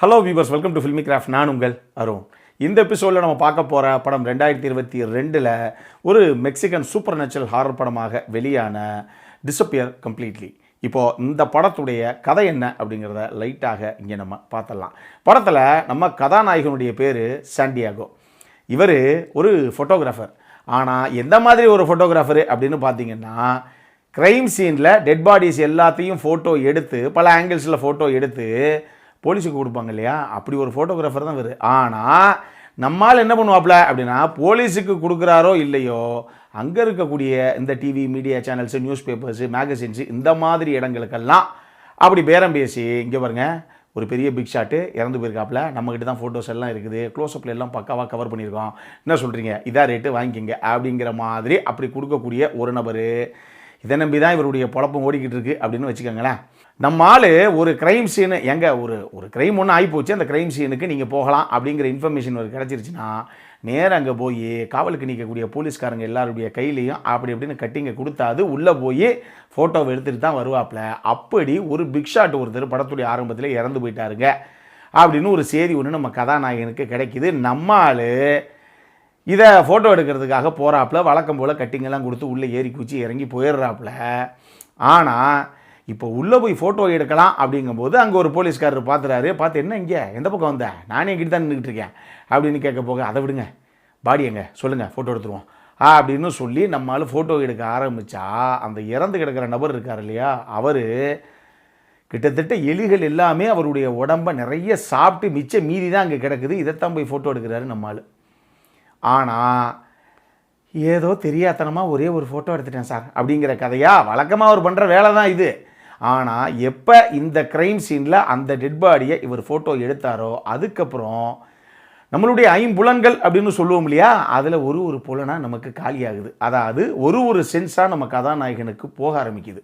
Hello viewers, welcome to filmi craft. நான் உங்கள் அருண். இந்த எபிசோடில் நம்ம பார்க்க போகிற படம் 2022 ஒரு மெக்சிகன் சூப்பர் நேச்சுரல் ஹாரர் படமாக வெளியான டிஸப்பியர் கம்ப்ளீட்லி. இப்போது இந்த படத்துடைய கதை என்ன அப்படிங்கிறத லைட்டாக இங்கே நம்ம பார்த்துடலாம். படத்தில் நம்ம கதாநாயகனுடைய பேர் சாண்டியாகோ. இவர் ஒரு ஃபோட்டோகிராஃபர். ஆனால் எந்த மாதிரி ஒரு ஃபோட்டோகிராஃபரு அப்படின்னு பார்த்தீங்கன்னா, க்ரைம் சீனில் டெட் பாடிஸ் எல்லாத்தையும் ஃபோட்டோ எடுத்து பல ஆங்கிள்ஸில் ஃபோட்டோ எடுத்து போலீஸுக்கு கொடுப்பாங்க இல்லையா, அப்படி ஒரு ஃபோட்டோகிராஃபர் தான் இவர். ஆனால் நம்மால் என்ன பண்ணுவாப்ல அப்படின்னா, போலீஸுக்கு கொடுக்குறாரோ இல்லையோ, அங்கே இருக்கக்கூடிய இந்த TV media channels, news papers, magazines, இந்த மாதிரி இடங்களுக்கெல்லாம் அப்படி பேரம் பேசி, இங்கே பாருங்க ஒரு பெரிய பிக் ஷாட்டு இறந்து போயிருக்காப்புல, நம்மக்கிட்ட தான் ஃபோட்டோஸ் எல்லாம் இருக்குது, க்ளோஸ்அப்பில் எல்லாம் பக்காவாக கவர் பண்ணியிருக்கோம், என்ன சொல்கிறீங்க, இதான் ரேட்டு வாங்கிக்கிங்க அப்படிங்கிற மாதிரி அப்படி கொடுக்கக்கூடிய ஒரு நபர். இதை நம்பி தான் இவருடைய பொழப்பம் ஓடிக்கிட்டு இருக்கு அப்படின்னு வச்சுக்கோங்களேன். நம்ம ஆள் ஒரு க்ரைம் சீனு, எங்கே ஒரு க்ரைம் ஒன்று ஆகிப்போச்சு, அந்த க்ரைம் சீனுக்கு நீங்கள் போகலாம் அப்படிங்கிற இன்ஃபர்மேஷன் ஒரு கிடச்சிருச்சுன்னா, நேராக அங்கே போய் காவலுக்கு நிற்கக்கூடிய போலீஸ்காரங்க எல்லாருடைய கையிலையும் அப்படி அப்படின்னு கட்டிங்க கொடுத்தாது உள்ளே போய் ஃபோட்டோவை எடுத்துகிட்டு தான் வருவாப்பில். அப்படி ஒரு பிக் ஷாட் ஒருத்தர் படத்துடைய ஆரம்பத்தில் இறந்து போயிட்டாருங்க அப்படின்னு ஒரு செய்தி ஒன்று நம்ம கதாநாயகனுக்கு கிடைக்கிது. நம்மால் இதை ஃபோட்டோ எடுக்கிறதுக்காக போகிறாப்புல, வழக்கம் போல் கட்டிங்கெல்லாம் கொடுத்து உள்ளே ஏறி குச்சி இறங்கி போயிடுறாப்புல. ஆனால் இப்போ உள்ளே போய் ஃபோட்டோ எடுக்கலாம் அப்படிங்கும்போது அங்கே ஒரு போலீஸ்காரர் பார்த்துறாரு. பார்த்து, என்ன இங்கே எந்த பக்கம் வந்தேன், நானே இங்கிட்டு தான் நின்றுக்கிட்டு இருக்கேன் அப்படின்னு கேட்க போக, அதை விடுங்க, பாடி எங்க சொல்லுங்கள், ஃபோட்டோ எடுத்துருவோம் அப்படின்னு சொல்லி நம்மளால் ஃபோட்டோ எடுக்க ஆரம்பித்தா, அந்த இறந்து கிடக்கிற நபர் இருக்கார் இல்லையா, அவர் கிட்டத்தட்ட எலிகள் எல்லாமே அவருடைய உடம்பை நிறைய சாப்பிட்டு மிச்ச மீதி தான் அங்கே கிடக்குது. இதைத்தான் போய் ஃபோட்டோ எடுக்கிறாரு நம்மால். ஆனால் ஏதோ தெரியாதனமாக ஒரே ஒரு ஃபோட்டோ எடுத்துட்டேன் சார் அப்படிங்கிற கதையா, வழக்கமாக அவர் பண்ணுற வேலை தான் இது. ஆனால் எப்போ இந்த க்ரைம் சீனில் அந்த டெட் பாடியை இவர் ஃபோட்டோ எடுத்தாரோ, அதுக்கப்புறம் நம்மளுடைய ஐம்புலன்கள் அப்படின்னு சொல்லுவோம் இல்லையா, அதில் ஒரு புலனாக நமக்கு காலியாகுது. அதாவது ஒரு சென்ஸாக நம்ம கதாநாயகனுக்கு போக ஆரம்பிக்குது.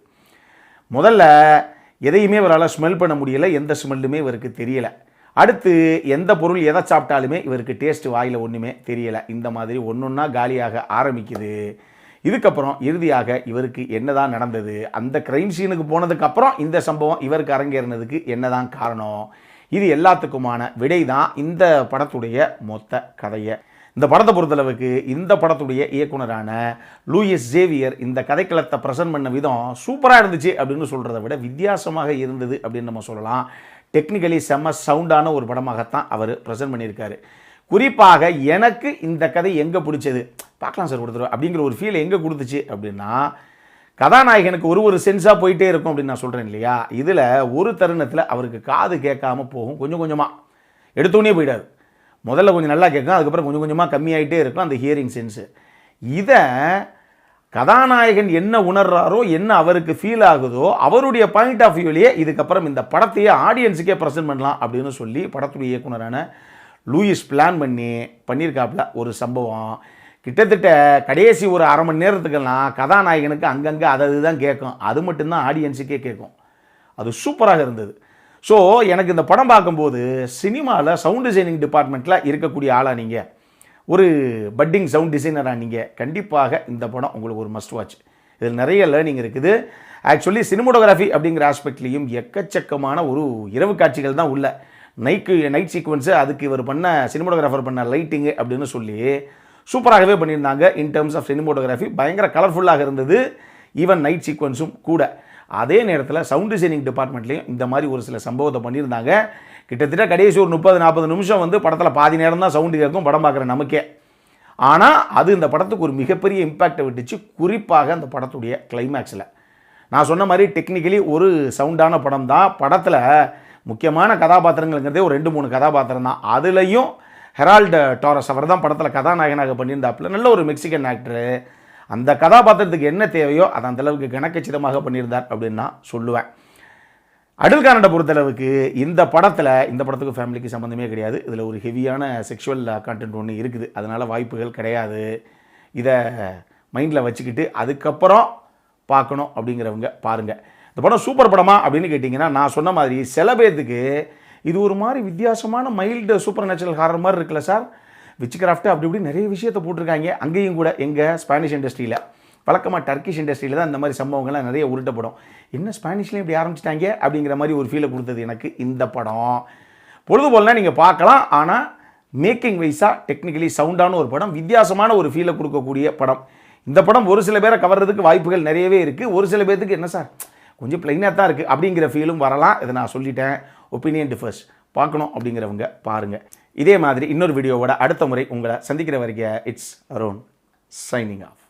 முதல்ல எதையுமே இவரால் ஸ்மெல் பண்ண முடியலை, எந்த ஸ்மெல்லுமே இவருக்கு தெரியலை. அடுத்து எந்த பொருள் எதை சாப்பிட்டாலுமே இவருக்கு டேஸ்ட்டு வாயில் ஒன்றுமே தெரியலை. இந்த மாதிரி ஒன்றா காலியாக ஆரம்பிக்குது. இதுக்கப்புறம் இறுதியாக இவருக்கு என்னதான் நடந்தது, அந்த க்ரைம் சீனுக்கு போனதுக்கப்புறம் இந்த சம்பவம் இவருக்கு அரங்கேறினதுக்கு என்னதான் காரணம், இது எல்லாத்துக்குமான விடை தான் இந்த படத்துடைய மொத்த கதையை. இந்த படத்தை பொறுத்தளவுக்கு இந்த படத்துடைய இயக்குனரான லூயிஸ் ஜேவியர் இந்த கதைக்களத்தை ப்ரெசென்ட் பண்ண விதம் சூப்பராக இருந்துச்சு அப்படின்னு சொல்கிறத விட வித்தியாசமாக இருந்தது அப்படின்னு நம்ம சொல்லலாம். டெக்னிக்கலி செம்ம சவுண்டான ஒரு படமாகத்தான் அவர் ப்ரெசென்ட் பண்ணியிருக்காரு. குறிப்பாக எனக்கு இந்த கதை எங்கே பிடிச்சது, பார்க்கலாம் சார் கொடுத்துருவோம் அப்படிங்கிற ஒரு ஃபீல் எங்கே கொடுத்துச்சு அப்படின்னா, கதாநாயகனுக்கு ஒரு சென்ஸாக போயிட்டே இருக்கும் அப்படின்னு நான் சொல்கிறேன் இல்லையா, இதில் ஒரு தருணத்தில் அவருக்கு காது கேட்காம போகும், கொஞ்சம் கொஞ்சமாக எடுத்தோடனே போயிடாது. முதல்ல கொஞ்சம் நல்லா கேட்கும், அதுக்கப்புறம் கொஞ்சம் கொஞ்சமாக கம்மியாகிட்டே இருக்கும் அந்த ஹியரிங் சென்ஸு. இதை கதாநாயகன் என்ன உணர்றாரோ, என்ன அவருக்கு ஃபீல் ஆகுதோ, அவருடைய பாயிண்ட் ஆஃப் வியூலேயே இதுக்கப்புறம் இந்த படத்தையே ஆடியன்ஸுக்கே ப்ரெசென்ட் பண்ணலாம் அப்படின்னு சொல்லி படத்துடைய இயக்குனரான லூயிஸ் பிளான் பண்ணியிருக்காப்புல ஒரு சம்பவம். கிட்டத்தட்ட கடைசி ஒரு அரை மணி நேரத்துக்கெல்லாம் கதாநாயகனுக்கு அங்கங்கே அது தான் கேட்கும், அது மட்டும்தான் ஆடியன்ஸுக்கே கேட்கும். அது சூப்பராக இருந்தது. ஸோ எனக்கு இந்த படம் பார்க்கும்போது, சினிமாவில் சவுண்ட் டிசைனிங் டிபார்ட்மெண்ட்டில் இருக்கக்கூடிய ஆளாக நீங்கள், ஒரு பட்டிங் சவுண்ட் டிசைனராக நீங்கள், கண்டிப்பாக இந்த படம் உங்களுக்கு ஒரு மஸ்ட் வாட்ச். இதில் நிறைய லேர்னிங் இருக்குது. ஆக்சுவலி சினிமோட்டோகிராஃபி அப்படிங்கிற ஆஸ்பெக்ட்லேயும் எக்கச்சக்கமான ஒரு இரவு காட்சிகள் தான் உள்ள. நைட் சீக்வன்ஸு, அதுக்கு இவர் பண்ண சினிமோட்டோகிராஃபர் பண்ண லைட்டிங்கு அப்படின்னு சொல்லி சூப்பராகவே பண்ணியிருந்தாங்க. இன் டேர்ம்ஸ் ஆஃப் சினிமோட்டோகிராஃபி பயங்கர கலர்ஃபுல்லாக இருந்தது, ஈவன் நைட் சீக்வன்ஸும் கூட. அதே நேரத்தில் சவுண்ட் டிசைனிங் டிபார்ட்மெண்ட்லேயும் இந்த மாதிரி ஒரு சில சம்பவத்தை பண்ணியிருந்தாங்க. கிட்டத்தட்ட கடைசி ஒரு 30-40 நிமிஷம் வந்து படத்தில் பாதி நேரம் தான் சவுண்டு கேட்கும் படம் பார்க்குற நமக்கே. ஆனால் அது இந்த படத்துக்கு ஒரு மிகப்பெரிய இம்பேக்டை விட்டுச்சு, குறிப்பாக அந்த படத்துடைய கிளைமேக்ஸில். நான் சொன்ன மாதிரி டெக்னிக்கலி ஒரு சவுண்டான படம் தான். படத்தில் முக்கியமான கதாபாத்திரங்கள்ங்கிறதே ஒரு 2-3 கதாபாத்திரம் தான். அதுலேயும் ஹெரால்டு டாரஸ் அவர் தான் படத்தில் கதாநாயகனாக பண்ணியிருந்தாப்புல. நல்ல ஒரு மெக்சிகன் ஆக்டரு. அந்த கதாபாத்திரத்துக்கு என்ன தேவையோ அதை அந்தளவுக்கு கணக்கச்சிதமாக பண்ணியிருந்தார் அப்படின்னு நான் சொல்லுவேன். அடல் கானடை பொறுத்தளவுக்கு இந்த படத்துக்கு ஃபேமிலிக்கு சம்மந்தமே கிடையாது. இதில் ஒரு ஹெவியான செக்ஷுவல் கான்டென்ட் ஒன்று இருக்குது, அதனால் வாய்ப்புகள் கிடையாது. இதை மைண்டில் வச்சுக்கிட்டு அதுக்கப்புறம் பார்க்கணும் அப்படிங்கிறவங்க பாருங்கள். இந்த படம் சூப்பர் படமா அப்படின்னு கேட்டிங்கன்னா, நான் சொன்ன மாதிரி சில பேர்த்துக்கு இது ஒரு மாதிரி வித்தியாசமான மைல்டு சூப்பர் நேச்சுரல் ஹாரர் மாதிரி இருக்குல்ல சார், விச் கிராஃப்ட்டு அப்படி இப்படி நிறைய விஷயத்தை போட்டிருக்காங்க. அங்கேயும் கூட எங்கள் ஸ்பானிஷ் இண்டஸ்ட்ரியில், வழக்கமாக டர்க்கிஷ் இண்டஸ்ட்ரியில் தான் இந்த மாதிரி சம்பவங்கள்லாம் நிறைய உருட்டப்படும். என்ன ஸ்பானிஷ்லேயும் இப்படி ஆரம்பிச்சிட்டாங்க அப்படிங்கிற மாதிரி ஒரு ஃபீலை கொடுத்தது எனக்கு இந்த படம். பொழுதுபோல்னா நீங்கள் பார்க்கலாம். ஆனால் மேக்கிங் வைஸாக டெக்னிக்கலி சவுண்டான ஒரு படம், வித்தியாசமான ஒரு ஃபீலை கொடுக்கக்கூடிய படம். இந்த படம் ஒரு சில பேரை கவர்றதுக்கு வாய்ப்புகள் நிறையவே இருக்குது. ஒரு சில பேர்த்துக்கு என்ன சார் கொஞ்சம் பிளைனாக தான் இருக்குது அப்படிங்கிற ஃபீலும் வரலாம். இதை நான் சொல்லிட்டேன். Opinion differs. பார்க்கணும் அப்படிங்கிறவங்க பாருங்கள். இதே மாதிரி இன்னொரு வீடியோவோட அடுத்த முறை உங்களை சந்திக்கிற வரைக்கும் இட்ஸ் அருண் சைனிங் ஆஃப்.